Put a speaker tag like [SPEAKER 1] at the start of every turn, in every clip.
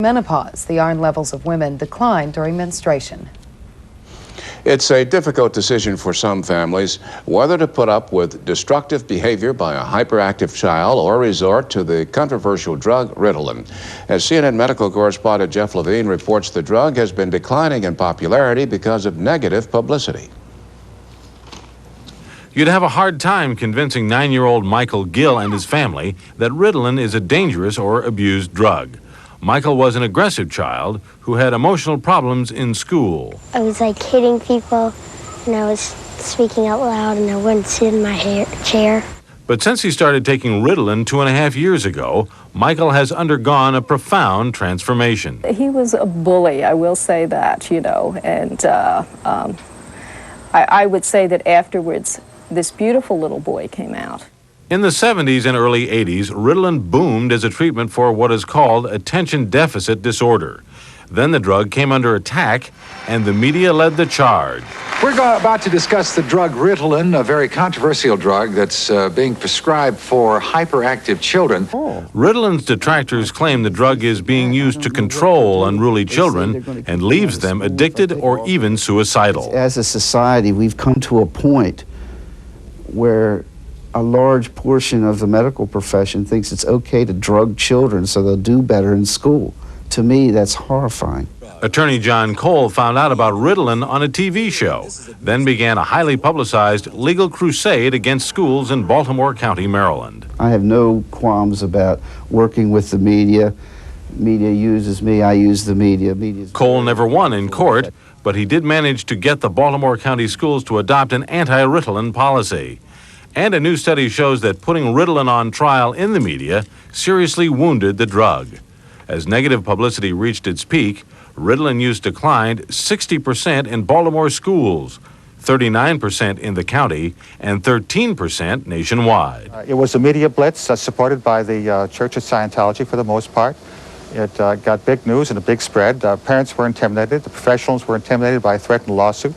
[SPEAKER 1] Menopause, the iron levels of women decline during menstruation.
[SPEAKER 2] It's a difficult decision for some families whether to put up with destructive behavior by a hyperactive child or resort to the controversial drug Ritalin. As CNN medical correspondent Jeff Levine reports, the drug has been declining in popularity because of negative publicity.
[SPEAKER 3] You'd have a hard time convincing 9-year-old Michael Gill and his family that Ritalin is a dangerous or abused drug. Michael was an aggressive child who had emotional problems in school.
[SPEAKER 4] I was like hitting people, and I was speaking out loud, and I wouldn't sit in my chair.
[SPEAKER 3] But since he started taking Ritalin 2.5 years ago, Michael has undergone a profound transformation.
[SPEAKER 5] He was a bully, I will say that, and I would say that afterwards, this beautiful little boy came out.
[SPEAKER 3] In the 70s and early 80s, Ritalin boomed as a treatment for what is called attention deficit disorder. Then the drug came under attack, and the media led the charge.
[SPEAKER 6] We're about to discuss the drug Ritalin, a very controversial drug that's being prescribed for hyperactive children.
[SPEAKER 3] Ritalin's detractors claim the drug is being used to control unruly children and leaves them addicted or even suicidal.
[SPEAKER 7] As a society, we've come to a point where a large portion of the medical profession thinks it's okay to drug children so they'll do better in school. To me, that's horrifying.
[SPEAKER 3] Attorney John Cole found out about Ritalin on a TV show, then began a highly publicized legal crusade against schools in Baltimore County, Maryland.
[SPEAKER 7] I have no qualms about working with the media. Media uses me, I use the media.
[SPEAKER 3] Cole never won in court, but he did manage to get the Baltimore County schools to adopt an anti-Ritalin policy. And a new study shows that putting Ritalin on trial in the media seriously wounded the drug. As negative publicity reached its peak, Ritalin use declined 60% in Baltimore schools, 39% in the county, and 13% nationwide.
[SPEAKER 8] It was a media blitz supported by the Church of Scientology for the most part. It got big news and a big spread. Parents were intimidated, the professionals were intimidated by a threatened lawsuit,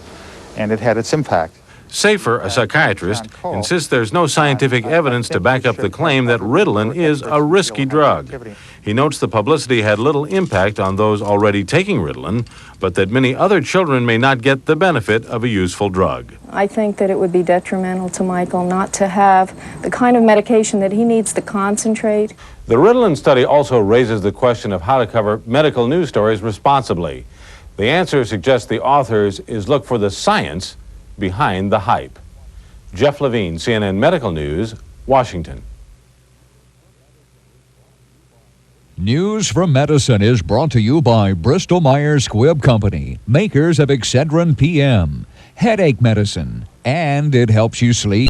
[SPEAKER 8] and it had its impact.
[SPEAKER 3] Safer, a psychiatrist, insists there's no scientific evidence to back up the claim that Ritalin is a risky drug. He notes the publicity had little impact on those already taking Ritalin, but that many other children may not get the benefit of a useful drug.
[SPEAKER 5] I think that it would be detrimental to Michael not to have the kind of medication that he needs to concentrate.
[SPEAKER 3] The Ritalin study also raises the question of how to cover medical news stories responsibly. The answer, suggests the authors, is look for the science behind the hype. Jeff Levine, CNN Medical News, Washington.
[SPEAKER 9] News from Medicine is brought to you by Bristol Myers Squibb Company, makers of Excedrin PM, headache medicine, and it helps you sleep.